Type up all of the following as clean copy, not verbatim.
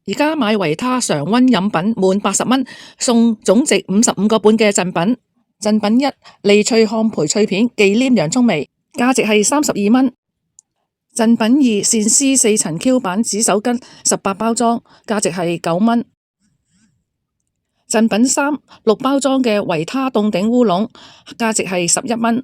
而家買維他常溫飲品滿80蚊，送總值55個半嘅贈品。贈品一：利脆漢培脆片忌廉洋蔥味，價值係32蚊。贈品二：善絲4層 Q 版紙手巾18包裝，價值係9蚊。贈品三：6包裝嘅維他凍頂烏龍，價值係11蚊。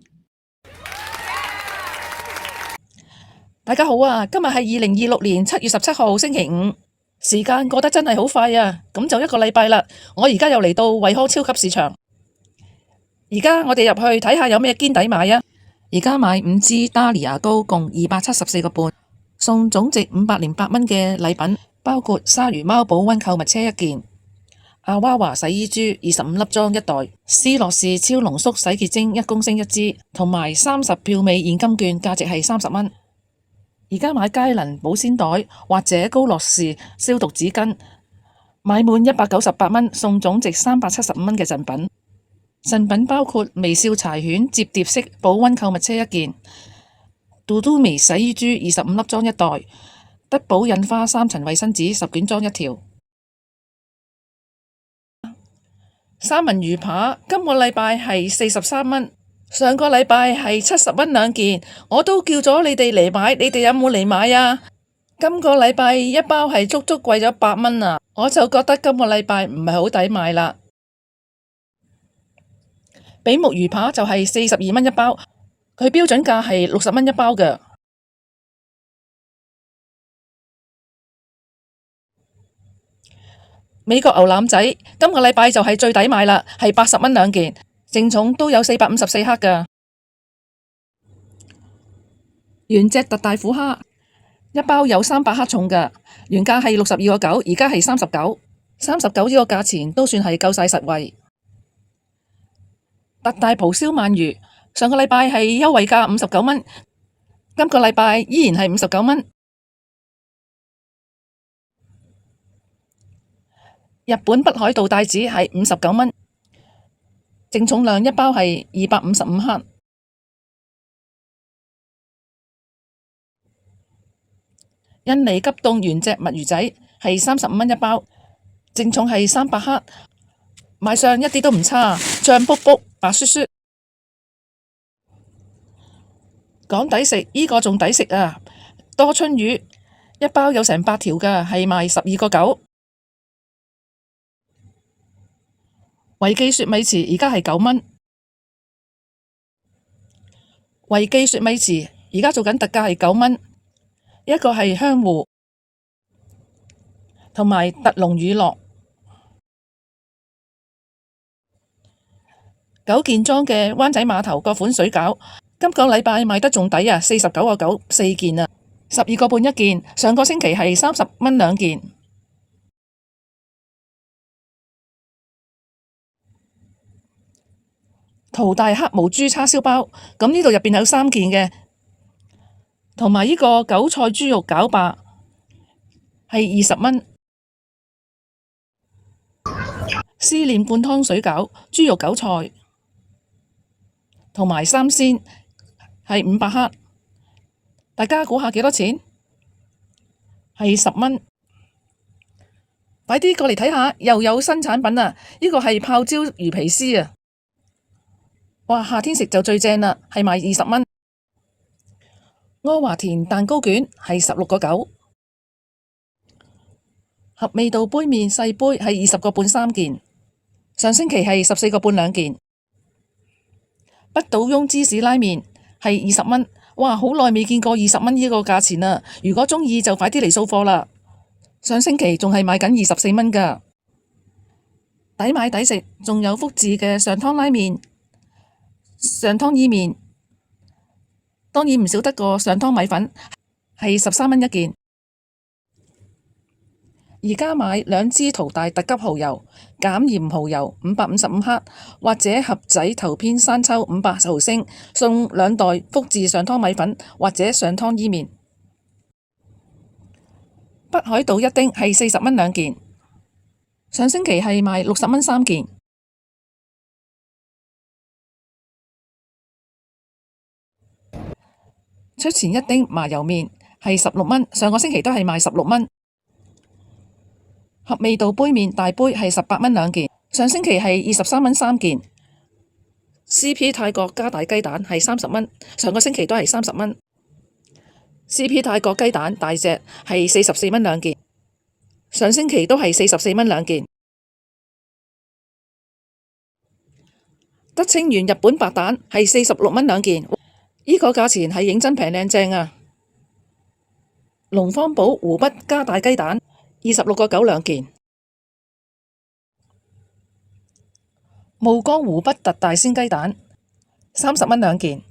大家好啊，今日係2026年7月17號星期五，時間過得真係好快啊！咁就一個禮拜啦，我而家又嚟到惠康超級市場。而家我哋入去睇下有咩堅抵買啊！而家買5支達利牙膏，共274個半，送總值508蚊嘅禮品，包括鯊魚貓保溫購物車1件，阿娃娃洗衣珠25粒裝1袋，斯樂士超濃縮洗潔精1公升1支，同埋30票美現金券，價值係30蚊。而家買佳能保鮮袋或者高樂士消毒紙巾，買滿198蚊，送總值375蚊嘅贈品。贈品包括微笑柴犬摺疊式保溫購物車1件，嘟嘟咪洗衣珠25粒裝1袋，德寶印花3層衛生紙10卷裝1條。三文魚扒今個禮拜係43蚊，上個禮拜係70蚊2件，我都叫咗你哋嚟買，你哋有冇嚟買啊？今個禮拜一包係足足貴咗8蚊啊，我就覺得今個禮拜唔係好抵買啦。比目魚扒就係42蚊一包，佢標準價係60蚊一包嘅。美國牛腩仔今個禮拜就係最抵買啦，係80蚊2件，淨重都有454克㗎。原隻特大虎蝦一包有300克重㗎，原價係62個9，而家係39呢個價錢都算係夠晒實惠。特大蒲燒鰻魚上個禮拜係優惠價59蚊，今個禮拜依然係59蚊。日本北海道帶子係59蚊，淨重量一包係255克。印尼急凍原隻墨魚仔係35蚊一包，淨重係300克，賣相一啲都唔差，脹卜卜白雪雪。講抵食，呢個仲抵食啊！多春魚一包有成8條㗎，係賣12個9。維記雪米糍而家係9蚊，維記雪米糍而家做緊特價係9蚊，一個係香芋同埋特濃乳酪9件裝嘅灣仔碼頭各款水餃，今個禮拜賣得仲抵啊，49個9 4件啊，12個半1件，上個星期係30蚊2件。淘大黑毛豬叉燒包，咁呢度入邊有3件嘅，同埋呢個韭菜豬肉餃霸係20蚊。思念灌湯水餃豬肉韭菜同埋3鮮係500克，大家估下幾多錢？係10蚊。快啲過嚟睇下，又有新產品啊！呢個係泡椒魚皮絲啊！哇，夏天食就最正啦，係賣20蚊。阿華田蛋糕卷係16個9，合味道杯麵細杯係20個半3件，上星期係14個半2件。北島翁芝士拉麵係20蚊，哇，好耐未見過20蚊呢個價錢啦！如果鍾意就快啲嚟掃貨啦。上星期仲係賣緊24蚊㗎，抵買抵食，仲有福字嘅上湯拉麵、上湯伊麵，當然唔少得個上湯米粉，係13蚊1件。而家買2支淘大特級蠔油減鹽蠔油555克，或者盒仔頭篇生抽500毫升，送2袋福字上湯米粉或者上湯伊麵。北海道一丁係40蚊2件，上星期係賣60蚊3件。出前一丁麻油麵係16蚊，上個星期都係賣16蚊。合味道杯麵大杯係18蚊兩件，上星期係23蚊三件。CP 泰國加大雞蛋係30蚊，上個星期都係30蚊。CP 泰國雞蛋大隻係44蚊兩件，上星期都係44蚊兩件。德清源日本白蛋係46蚊兩件，呢個價錢係認真平靚正啊！龍方寶湖北加大雞蛋26.9兩件，霧江湖北特大鮮雞蛋30蚊兩件，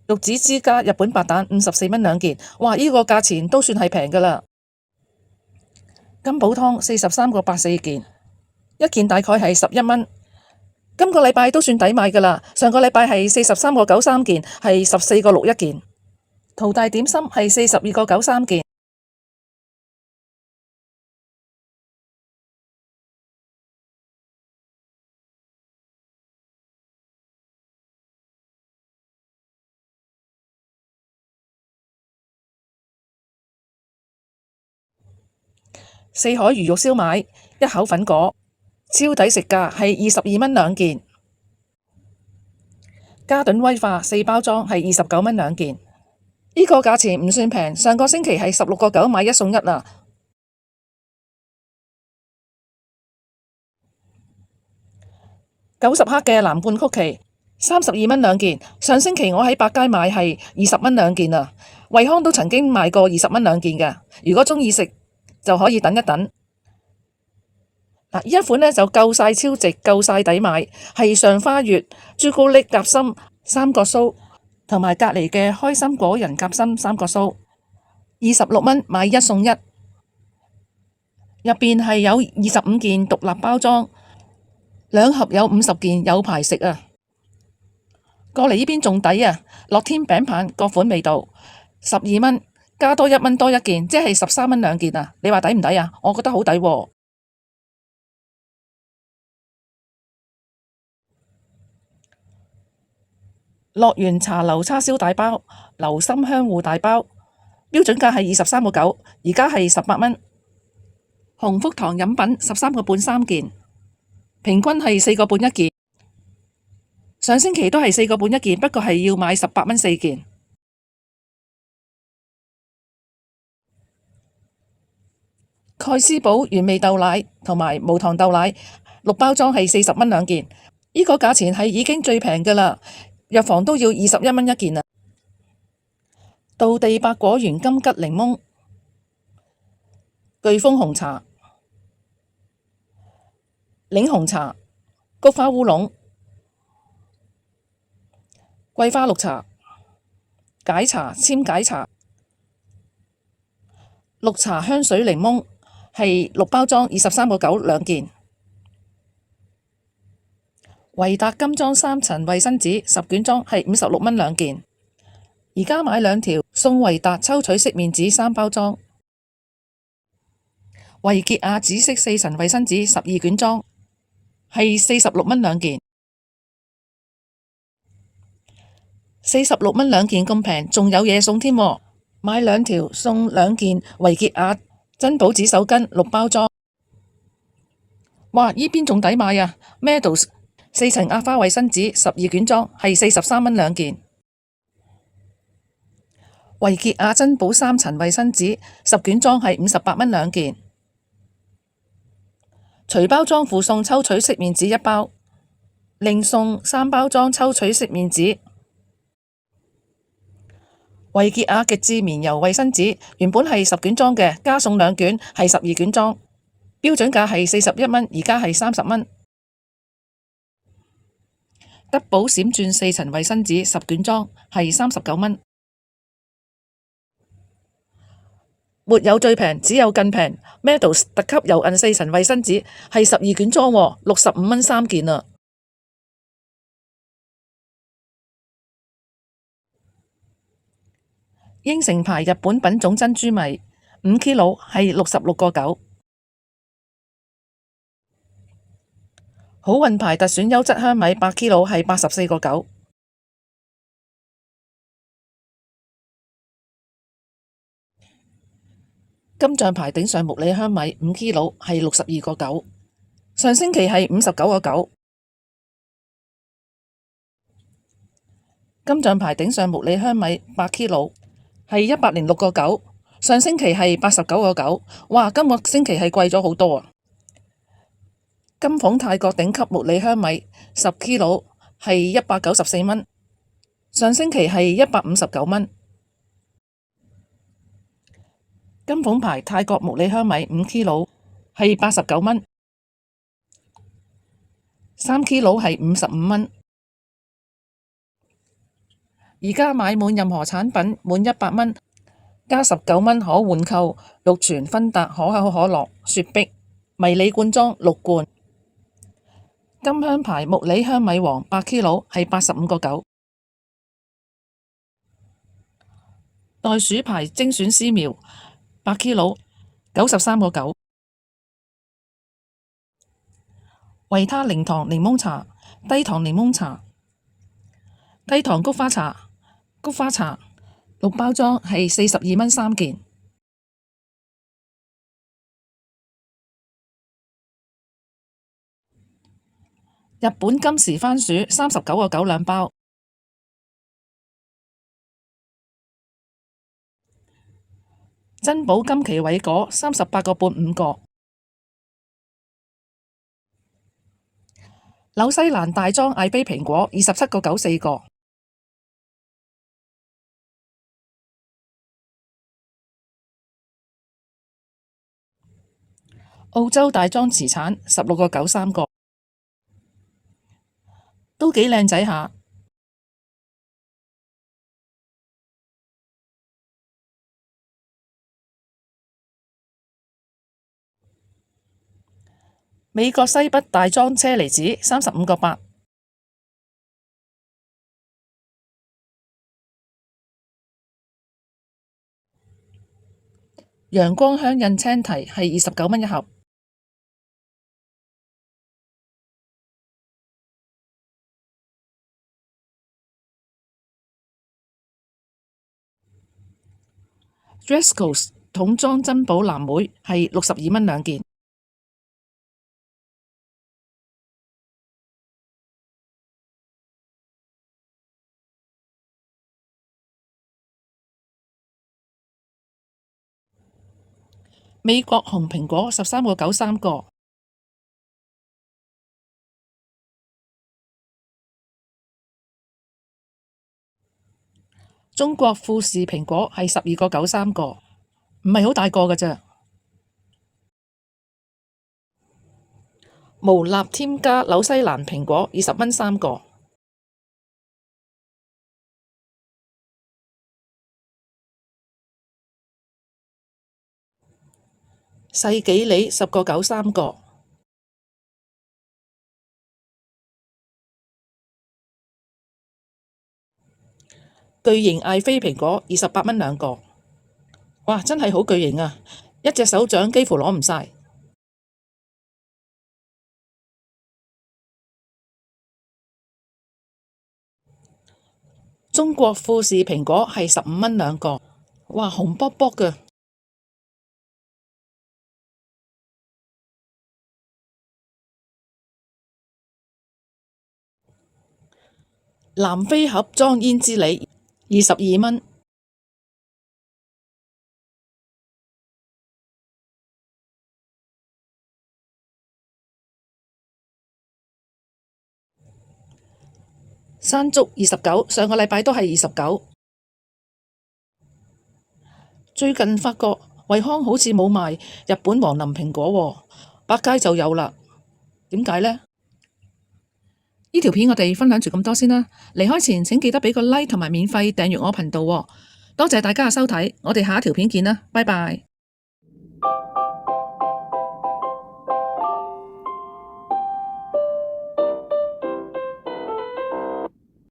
玉子之家日本白蛋54蚊兩件，哇！呢個價錢都算係平㗎喇。金寶湯43.8四件，一件大概係11蚊。今個禮拜都算抵買㗎喇，上個禮拜係43.9三件，係14.6一件。淘大點心係42.9三件。四海魚肉燒賣一口粉果，超抵食價係22蚊兩件。嘉頓威化4包裝係29蚊兩件，呢個價錢唔算平，上個星期係16.9買一送一啦。90克嘅藍罐曲奇32蚊兩件，上星期我喺百佳買係20蚊兩件啊。惠康都曾經賣過20蚊兩件嘅，如果鍾意食就可以等一等。嗱，呢一款呢就夠晒超值，夠晒抵買，係上花月朱古力夾心三角酥同埋隔籬嘅開心果仁夾心三角酥，26蚊買一送一，入邊係有25件獨立包裝，兩盒有50件，有排食啊！過嚟呢邊仲抵啊！樂天餅棒各款味道12蚊，加多1蚊多一件，即係13蚊兩件啊！你話抵唔抵啊？我覺得好抵喎。樂園茶樓叉燒大包、流心香芋大包，標準價係23.9，而家係18蚊。鴻福堂飲品13.5三件，平均係4.5一件。上星期都係4.5一件，不過係要買18蚊4件。蓋斯堡原味豆奶同埋無糖豆奶6包裝係40蚊兩件，呢個價錢係已經最平㗎喇。藥房都要21蚊一件啊！道地百果園金桔檸檬、巨峰紅茶、檸紅茶、菊花烏龍、桂花綠茶、解茶暹解茶、綠茶香水檸檬係6包裝23.9兩件。維達金裝3層衛生紙10卷裝係56蚊兩件，而家買2條送維達抽取式面紙3包裝。維潔雅紫色4層衛生紙12卷裝係46蚊兩件，46蚊兩件咁平，仲有嘢送添喎，買2條送2件維潔雅珍寶紙手巾6包裝。哇！呢邊仲抵買啊 ！Meadows 4層壓花衛生紙12卷裝係43蚊兩件，維潔雅珍寶3層衛生紙10卷裝係58蚊兩件，隨包裝附送抽取式面紙1包，另送3包裝抽取式面紙。維潔雅極致綿柔衛生紙原本係10卷裝嘅，加送2卷係12卷裝，標準價係41蚊，而家係30蚊。德寶閃鑽4層衛生紙10卷裝係39蚊，沒有最平，只有更平。Meadows 特級油銀4層衛生紙係12卷裝喎，65蚊3件啊！應成牌日本品種珍珠米5kg係66.9，好運牌特選優質香米8kg係84.9。金獎牌頂上木里香米5 kg 係62.9，上星期係59.9。金獎牌頂上木里香米8 kg 係106.9，上星期係89.9。哇，今個星期係貴咗好多啊！金鳳泰國頂級木里香米10 kg 係194蚊，上星期係159蚊。金鳳牌泰國木里香米5 kg 係89蚊，3 kg 係55蚊。而家買滿任何產品滿100蚊，加19蚊可換購玉泉芬達可口可樂雪碧迷你罐裝6罐。金香牌木里香米黃8 kg 係85.9。袋鼠牌精選絲苗8 kg 93.9。維他零糖檸檬茶、低糖檸檬茶、低糖菊花茶、菊花茶6包裝係42蚊3件。日本金時番薯39.92包。珍寶金奇偉果38.55個。紐西蘭大莊艾菲蘋果27.9 4個。澳洲大莊慈橙16.9 3個，都幾靚仔下。美國西北大莊車厘子35.8。陽光香印青提係29蚊一盒。Driscoll's 桶裝珍寶藍莓係62蚊2件。美國紅蘋果13.9 3個。中國富士蘋果係12.9 3個，唔係好大個㗎咋。無鈉添加紐西蘭蘋果20蚊3個。世紀梨10.9 3個。巨型艾菲蘋果28蚊2個。哇，真係好巨型啊！一隻手掌幾乎攞唔晒。中國富士蘋果係15蚊2個。哇，紅卜卜嘅。南非盒裝胭脂梨22蚊。山竹29，上個禮拜都係29。最近發覺惠康好似冇賣日本黃林蘋果喎，百佳就有啦。點解呢？呢條片我哋分享住咁多先啦。離開前請記得畀個 like 同埋免費訂閱我頻道喎。多謝大家嘅收睇，我哋下一條片見啦，拜拜。